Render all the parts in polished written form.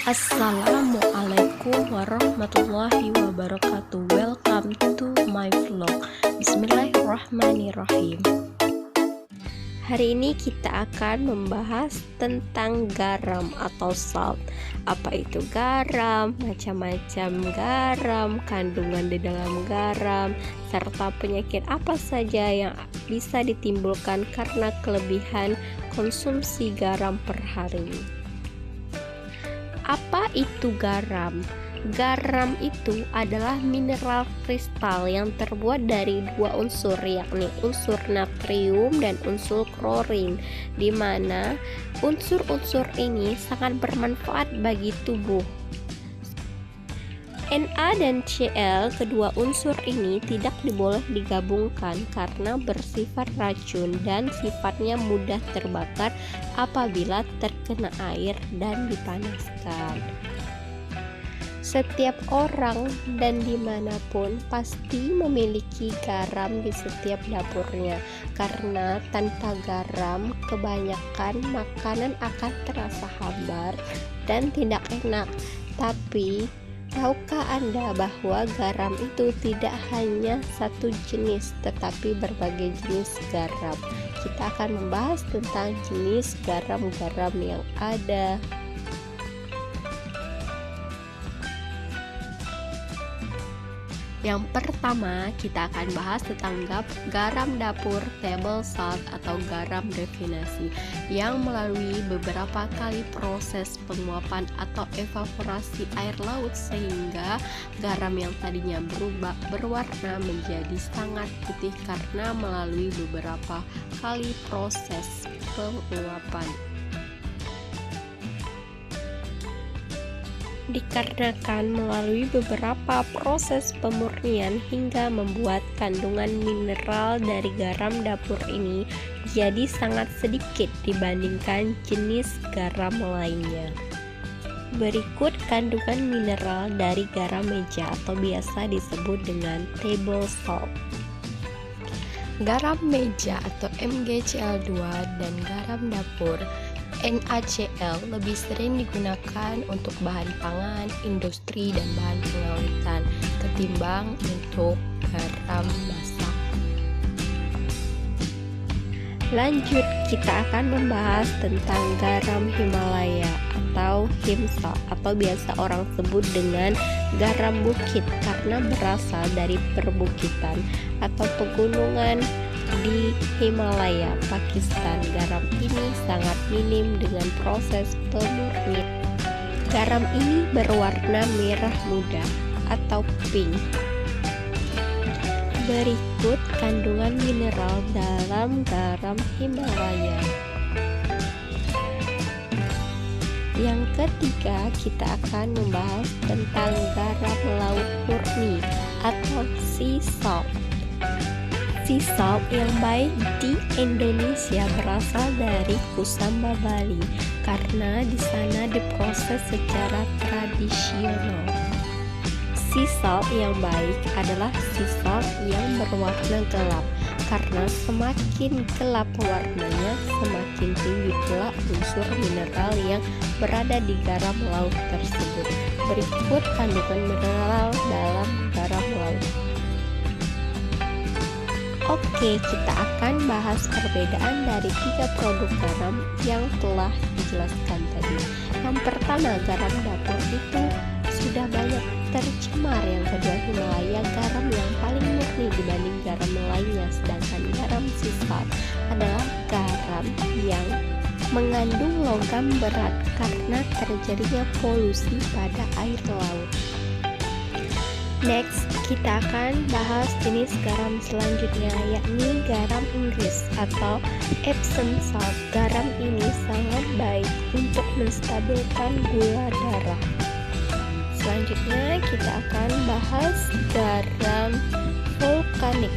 Assalamualaikum warahmatullahi wabarakatuh. Welcome to my vlog. Bismillahirrahmanirrahim. Hari ini kita akan membahas tentang garam atau salt. Apa itu garam, macam-macam garam, kandungan di dalam garam, serta penyakit apa saja yang bisa ditimbulkan karena kelebihan konsumsi garam per hari. Apa itu garam? Garam itu adalah mineral kristal yang terbuat dari dua unsur, yakni unsur natrium dan unsur klorin, di mana unsur-unsur ini sangat bermanfaat bagi tubuh. Na dan Cl, kedua unsur ini tidak diboleh digabungkan karena bersifat racun dan sifatnya mudah terbakar apabila terkena air dan dipanaskan. Setiap orang dan dimanapun pasti memiliki garam di setiap dapurnya, karena tanpa garam kebanyakan makanan akan terasa hambar dan tidak enak. Tapi tahukah Anda bahwa garam itu tidak hanya satu jenis, tetapi berbagai jenis garam? Kita akan membahas tentang jenis garam-garam yang ada. Yang pertama, kita akan bahas tentang garam dapur table salt atau garam rafinasi yang melalui beberapa kali proses penguapan atau evaporasi air laut sehingga garam yang tadinya berwarna menjadi sangat putih karena melalui beberapa kali proses penguapan. Dikarenakan melalui beberapa proses pemurnian hingga membuat kandungan mineral dari garam dapur ini jadi sangat sedikit dibandingkan jenis garam lainnya. Berikut kandungan mineral dari garam meja atau biasa disebut dengan table salt. Garam meja atau MgCl2 dan garam dapur NaCl lebih sering digunakan untuk bahan pangan, industri, dan bahan pengawetan ketimbang untuk garam masak. Lanjut, kita akan membahas tentang garam Himalaya atau Himsa atau biasa orang sebut dengan garam bukit karena berasal dari perbukitan atau pegunungan di Himalaya, Pakistan. Garam ini sangat minim dengan proses pemurnian. Garam ini berwarna merah muda atau pink. Berikut kandungan mineral dalam garam Himalaya. Yang ketiga, kita akan membahas tentang garam laut murni atau sea salt. Sea salt yang baik di Indonesia berasal dari Kusamba, Bali, karena di sana diproses secara tradisional. Sea salt yang baik adalah sea salt yang berwarna gelap, karena semakin gelap warnanya, semakin tinggi pula unsur mineral yang berada di garam laut tersebut. Berikut kandungan mineral dalam garam laut. Oke, kita akan bahas perbedaan dari 3 produk garam yang telah dijelaskan tadi. Yang pertama, garam dapur itu sudah banyak tercemar. Yang kedua, Himalaya garam yang paling murni dibanding garam lainnya. Sedangkan garam sea salt adalah garam yang mengandung logam berat karena terjadinya polusi pada air laut. Next, kita akan bahas jenis garam selanjutnya, yakni garam Inggris atau Epsom salt. Garam ini sangat baik untuk menstabilkan gula darah. Selanjutnya, kita akan bahas garam vulkanik.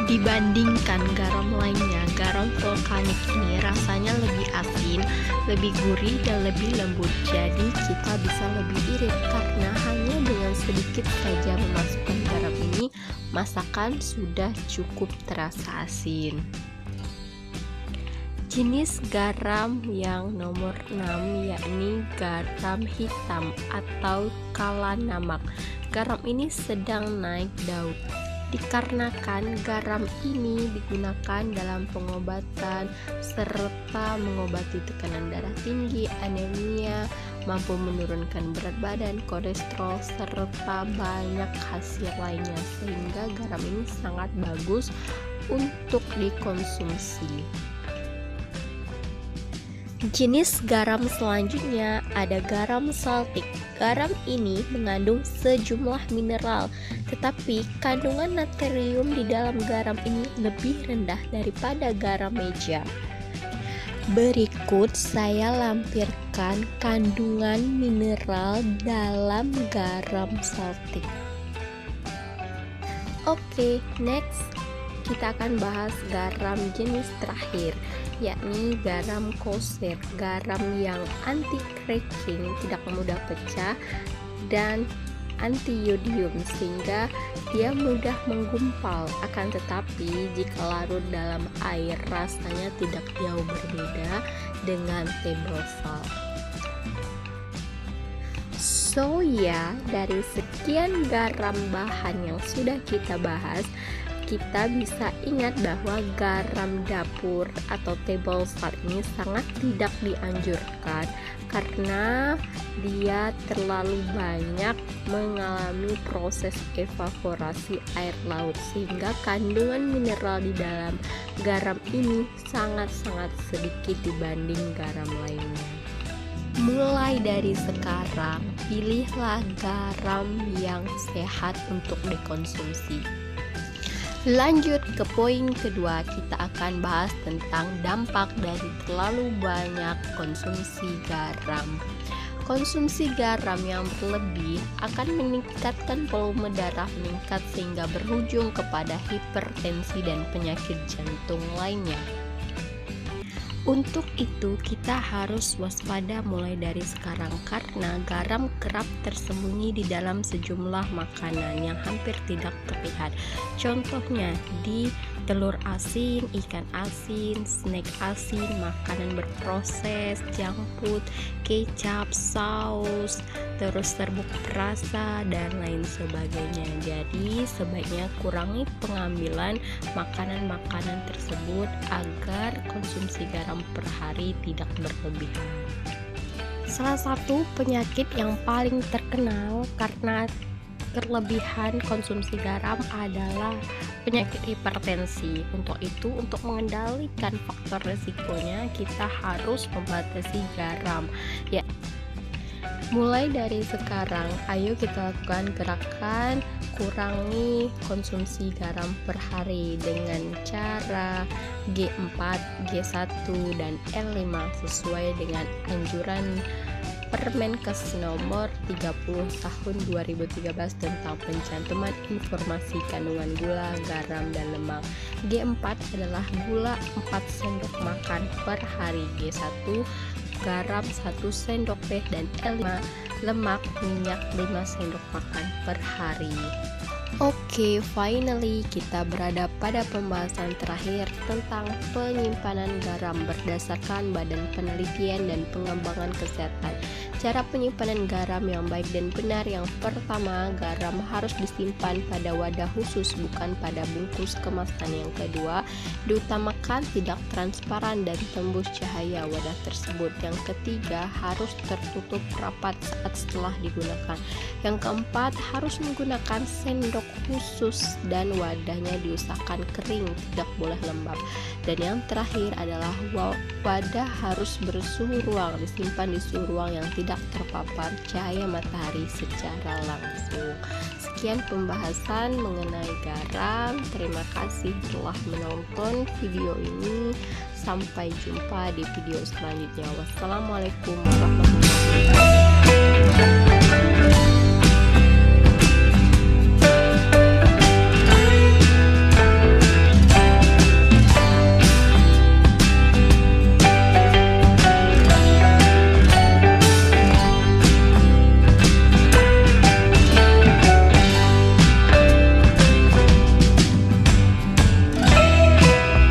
Dibandingkan garam lainnya, garam vulkanik ini rasanya lebih asin, lebih gurih, dan lebih lembut. Jadi kita bisa lebih irit karena hanya dengan sedikit saja memasukkan garam ini, masakan sudah cukup terasa asin. Jenis garam yang nomor 6 yakni garam hitam atau kala namak. Garam ini sedang naik daun dikarenakan garam ini digunakan dalam pengobatan serta mengobati tekanan darah tinggi, anemia, mampu menurunkan berat badan, kolesterol, serta banyak khasiat lainnya, sehingga garam ini sangat bagus untuk dikonsumsi. Jenis garam selanjutnya ada garam saltik. Garam ini mengandung sejumlah mineral, tetapi kandungan natrium di dalam garam ini lebih rendah daripada garam meja. Berikut saya lampirkan kandungan mineral dalam garam saltik. Oke, next kita akan bahas garam jenis terakhir, yakni garam kosher. Garam yang anti cracking, tidak mudah pecah, dan anti yodium sehingga dia mudah menggumpal. Akan tetapi jika larut dalam air rasanya tidak jauh berbeda dengan table salt. So ya, dari sekian garam bahan yang sudah kita bahas, kita bisa ingat bahwa garam dapur atau table salt ini sangat tidak dianjurkan karena dia terlalu banyak mengalami proses evaporasi air laut, sehingga kandungan mineral di dalam garam ini sangat-sangat sedikit dibanding garam lainnya. Mulai dari sekarang, pilihlah garam yang sehat untuk dikonsumsi. Lanjut ke poin kedua, kita akan bahas tentang dampak dari terlalu banyak konsumsi garam. Konsumsi garam yang berlebih akan meningkatkan volume darah meningkat sehingga berujung kepada hipertensi dan penyakit jantung lainnya. Untuk itu kita harus waspada mulai dari sekarang karena garam kerap tersembunyi di dalam sejumlah makanan yang hampir tidak terlihat. Contohnya di telur asin, ikan asin, snack asin, makanan berproses, junk food, kecap, saus, terus serbuk perasa dan lain sebagainya. Jadi sebaiknya kurangi pengambilan makanan-makanan tersebut agar konsumsi garam per hari tidak berlebihan. Salah satu penyakit yang paling terkenal karena berlebihan konsumsi garam adalah penyakit hipertensi. Untuk itu, untuk mengendalikan faktor resikonya, kita harus membatasi garam. Ya, mulai dari sekarang, ayo kita lakukan gerakan kurangi konsumsi garam per hari dengan cara G4, G1, dan L5 sesuai dengan anjuran Permenkes nomor 30 tahun 2013 tentang pencantuman informasi kandungan gula, garam, dan lemak. G4 adalah gula 4 sendok makan per hari, G1 garam 1 sendok teh, dan L5 lemak minyak 5 sendok makan per hari. Oke, finally kita berada pada pembahasan terakhir tentang penyimpanan garam berdasarkan Badan Penelitian dan Pengembangan Kesehatan. Cara penyimpanan garam yang baik dan benar: yang pertama, garam harus disimpan pada wadah khusus, bukan pada bungkus kemasan. Yang kedua, diutamakan tidak transparan dan tembus cahaya wadah tersebut. Yang ketiga, harus tertutup rapat saat setelah digunakan. Yang keempat, harus menggunakan sendok khusus dan wadahnya diusahakan kering, tidak boleh lembab. Dan yang terakhir adalah wadah harus bersuhu ruang, disimpan di suhu ruang yang tidak terpapar cahaya matahari secara langsung. Sekian pembahasan mengenai garam. Terima kasih telah menonton video ini. Sampai jumpa di video selanjutnya. Wassalamualaikum warahmatullahi wabarakatuh.